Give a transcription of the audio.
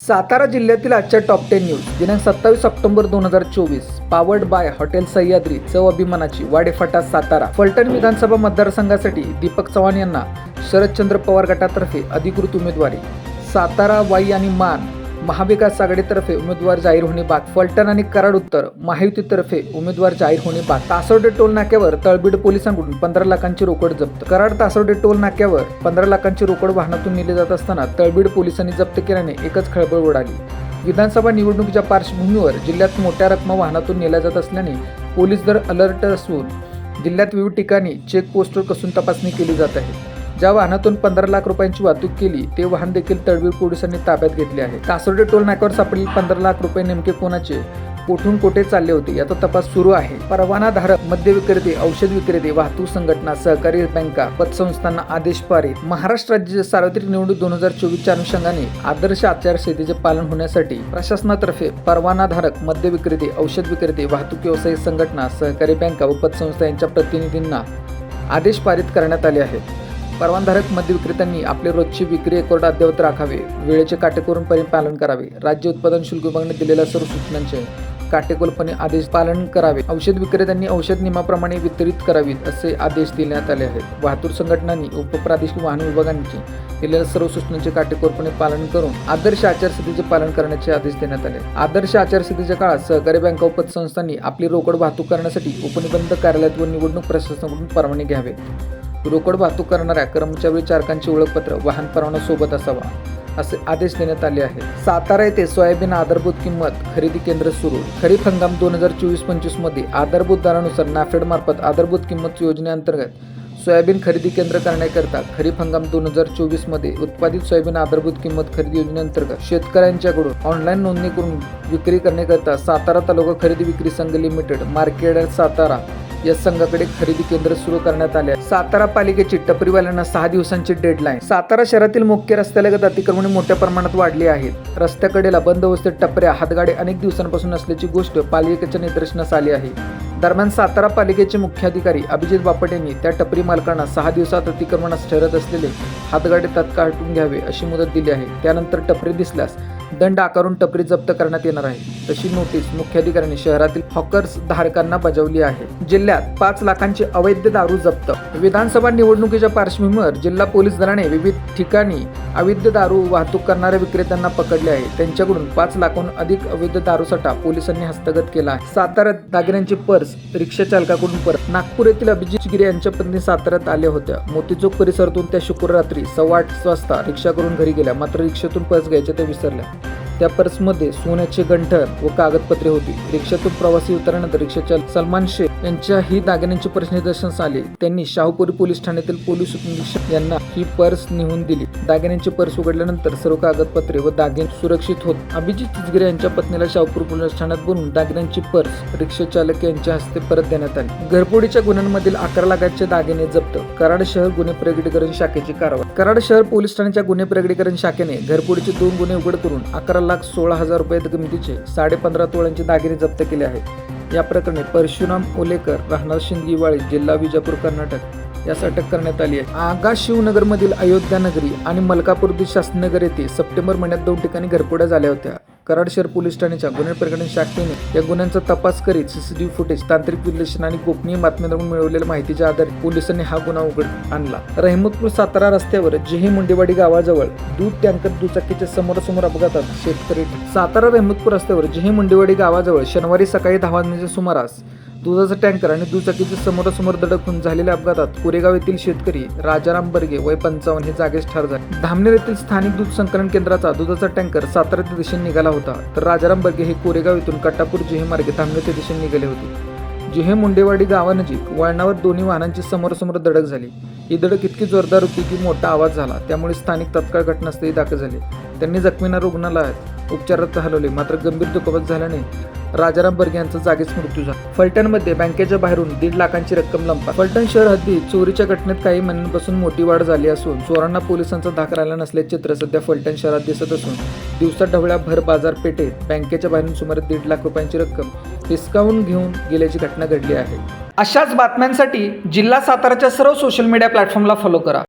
सातारा जिल्ह्यातील आजच्या top 10 news दिनांक 27 October 2024 powered by hotel Sahyadri चव अभिमानाची वाडेफाटा सातारा. फलटण विधानसभा मतदारसंघासाठी दीपक चव्हाण यांना शरदचंद्र पवार गटातर्फे अधिकृत उमेदवारी. सातारा वाई आणि मान महाविकास आघाडीतर्फे उमेदवार जाहीर होणे बाद. फलटण आणि कराड उत्तर महायुतीतर्फे उमेदवार जाहीर होणे बाद. तासोडे टोल नाक्यावर तळबीड पोलिसांकडून 15 लाखांची रोकड जप्त. कराड तासोडे टोल नाक्यावर 15 लाखांची रोकड वाहनातून नेली जात असताना तळबीड पोलिसांनी जप्त केल्याने एकच खळबळ उडाली. विधानसभा निवडणुकीच्या पार्श्वभूमीवर जिल्ह्यात मोठ्या रकमा वाहनातून नेल्या जात असल्याने पोलीस दल अलर्ट असून जिल्ह्यात विविध ठिकाणी चेक पोस्टवर कसून तपासणी केली जात आहे. ज्या वाहनातून 15 लाख रुपयांची वाहतूक केली ते वाहन देखील तळबीड पोलिसांनी ताब्यात घेतले आहे. तासोडे टोल नाक्यावर सापडील 15 लाख रुपये नेमके कोणाचे, कोठून कोठे चालले होते याचा तपास सुरू आहे. परवानाधारक मद्य विक्रेते, औषध विक्रेते, वाहतूक संघटना, सहकारी बँका, पतसंस्थांना आदेश पारित. महाराष्ट्र राज्य सार्वत्रिक निवडणूक 2024च्या अनुषंगाने आदर्श आचारसंहितेचे पालन होण्यासाठी प्रशासनातर्फे परवानाधारक मद्य विक्रेते, औषध विक्रेते, वाहतूक व्यवसायी संघटना, सहकारी बँका व पतसंस्था यांच्या प्रतिनिधींना आदेश पारित करण्यात आले आहेत. परवानाधारक मद्य विक्रेत्यांनी आपले रोजची विक्री रेकॉर्ड अद्ययावत राखावे, वेळेचे काटेकोरपणे पालन करावे, राज्य उत्पादन शुल्क विभागाने दिलेल्या सर्व सूचनांचे काटेकोरपणे आदेश पालन करावे. औषध विक्रेत्यांनी औषध नियमाप्रमाणे वितरित करावीत असे आदेश देण्यात आले आहेत. वाहतूक संघटनांनी उपप्रादेशिक वाहन विभागांची दिलेल्या सर्व सूचनांचे काटेकोरपणे पालन करून आदर्श आचारसंहितेचे पालन करण्याचे आदेश देण्यात आले. आदर्श आचारसंहितेच्या काळात सहकारी बँका व पतसंस्थांनी आपली रोकड वाहतूक करण्यासाठी उपनिबंध कार्यालयात व निवडणूक प्रशासनाकडून परवाने घ्यावे. रोकड वाहतूक करणाऱ्या कर्मचारी चालकांचे ओळखपत्र वाहन परवाना सोबत असावा असे आदेश देण्यात आले आहेत. सातारा येथे सोयाबीन आधारभूत किंमत खरेदी केंद्र सुरू. खरीप हंगाम 2024-25 मध्ये आधारभूत दरानुसार नाफेड मार्फत आधारभूत किंमत योजनेअंतर्गत सोयाबीन खरेदी केंद्र करण्याकरता खरीप हंगाम 2024 मध्ये उत्पादित सोयाबीन आधारभूत किंमत खरेदी योजनेअंतर्गत शेतकऱ्यांच्याकडून ऑनलाईन नोंदणी करून विक्री करण्याकरता सातारा तालुका खरेदी विक्री संघ लिमिटेड मार्केट सातारा या संघाकडे खरेदी केंद्र सुरू करण्यात आले आहे. सातारा पालिकेची टपरीवाल्यांना 6 दिवसांची डेडलाईन. सातारा शहरातील मुख्य रस्त्यालगत अतिक्रमणे मोठ्या प्रमाणात वाढली आहेत. रस्त्याकडेला बंद अवस्थेत टपऱ्या, हातगाडी अनेक दिवसांपासून असल्याची गोष्ट पालिकेच्या निदर्शनास आली आहे. दरम्यान सातारा पालिकेचे मुख्याधिकारी अभिजित बापट यांनी त्या टपरी मालकांना 6 दिवसात अतिक्रमणास ठरत असलेले हातगाडी तात्काळ हटवून घ्यावे अशी मुदत दिली आहे. त्यानंतर टपरी दिसल्यास दंड आकारून टपरी जप्त करण्यात येणार आहे. तशी नोटीस मुख्याधिकाऱ्यांनी शहरातील हॉकर्स धारकांना बजावली आहे. जिल्ह्यात 5 लाखांची अवैध दारू जप्त. विधानसभा निवडणुकीच्या पार्श्वभूमीवर जिल्हा पोलीस दलाने विविध ठिकाणी अवैध दारू वाहतूक करणाऱ्या विक्रेत्यांना पकडले आहे. त्यांच्याकडून 5 लाखांहून अधिक अवैध दारूसाठा पोलिसांनी हस्तगत केला आहे. साताऱ्यात दागिन्यांची पर्स रिक्षा चालकाकडून परत. नागपूर येथील अभिजित गिरे यांच्या पत्नी साताऱ्यात आल्या होत्या. मोतीचूक परिसरातून त्या शुक्रवार रात्री 8:15 वाजता रिक्षा करून घरी गेल्या. मात्र रिक्षातून पर्स घ्यायच्या त्या विसरल्या. त्या पर्समध्ये सोन्याचे गंठण व कागदपत्रे होती. रिक्षातून प्रवासी उतरल्यानंतर रिक्षाचालक सलमान शेख यांच्या ही दागिन्यांची पर्स निदर्शनास आली. त्यांनी शाहूपुरी पोलीस ठाण्यातील पोलीस उपनिरीक्षक यांना ही पर्स नेऊन दिली. दागिन्यांची पर्स उघडल्यानंतर सर्व कागदपत्रे व दागिने सुरक्षित होत. अभिजित गिरे यांच्या पत्नीला शाहूपुरी पोलीस ठाण्यात बोलून दागिन्यांची पर्स रिक्षा चालक यांच्या हस्ते परत देण्यात आली. घरफोडीच्या गुन्ह्यांमधील 11 लाखांचे दागिने जप्त. कराड शहर गुन्हे प्रगटीकरण शाखेची कारवाई. कराड शहर पोलीस ठाण्याच्या गुन्हे प्रगटीकरण शाखेने घरफोडीचे 2 गुन्हे उघड करून 11,16,000 रुपये किमतीचे 15.5 तोळ्यांचे दागिने जप्त केले आहेत. या प्रकरणी परशुराम ओलेकर राहणार शिंदगीवाडी जिल्हा विजापूर कर्नाटक यास अटक करण्यात आली आहे. आगा शिवनगरमधील अयोध्या नगरी आणि मलकापूर शास्त्रीनगर येथे सप्टेंबर महिन्यात 2 ठिकाणी घरफोड्या झाल्या होत्या. कराड शहर पोलीस ठाण्याच्या गुन्हे प्रकरण शाखेने या गुन्ह्यांचा तपास करीत सीसीटीव्ही फुटेज, तांत्रिक विश्लेषण आणि गोपनीय बातम्यांवरून मिळवलेल्या माहितीच्या आधारे पोलिसांनी हा गुन्हा उघड आणला. रहमतपूर सातारा रस्त्यावर जेही मुंडेवाडी गावाजवळ दूध टँकर दुचाकीच्या समोरासमोर अपघातात शेतकरी. सातारा रहमतपूर रस्त्यावर जेही मुंडेवाडी गावाजवळ शनिवारी सकाळी 10 वाजण्याच्या सुमारास दुधाचा टँकर आणि दुचाकीच्या समोरासमोर धडक होऊन झालेल्या अपघातात कोरेगाव येथील शेतकरी राजाराम बर्गे वय 55 हे जागीच ठार झाले. धामनेर येथील स्थानिक दूध संकलन केंद्राचा दुधाचा टँकर साताऱ्याच्या दिशेने निघाला होता, तर राजाराम बर्गे हे कोरेगाव येथून कट्टापूर जेहे मार्गे धामनेरच्या दिशेने निघाले होते. जेहे मुंडेवाडी गावानजीक वळणावर दोन्ही वाहनांची समोरासमोर धडक झाली. ही धडक इतकी जोरदार होती की मोठा आवाज झाला. त्यामुळे स्थानिक तात्काळ घटनास्थळी दाखल झाले. त्यांनी जखमींना रुग्णालयात उपचारार्थ हलवले. मात्र गंभीर दुखापत झाल्याने राजाराम बर्गे यांचा जागीच मृत्यू झाला. फलटणमध्ये बँकेच्या बाहेरून 1.5 लाखांची रक्कम लंपास. फलटण शहर हद्दीत चोरीच्या घटनेत काही महिन्यांपासून मोठी वाढ झाली असून चोरांना पोलिसांचा धाक राहिला नसल्याचे चित्र सध्या फलटण शहरात दिसत असून दिवसा ढवळ्या भर बाजारपेठेत बँकेच्या बाहेरून सुमारे 1.5 लाख रुपयांची रक्कम हिसकावून घेऊन गेल्याची घटना घडली आहे. अशाच बातम्यांसाठी जिल्हा साताराच्या सर्व सोशल मीडिया प्लॅटफॉर्मला फॉलो करा.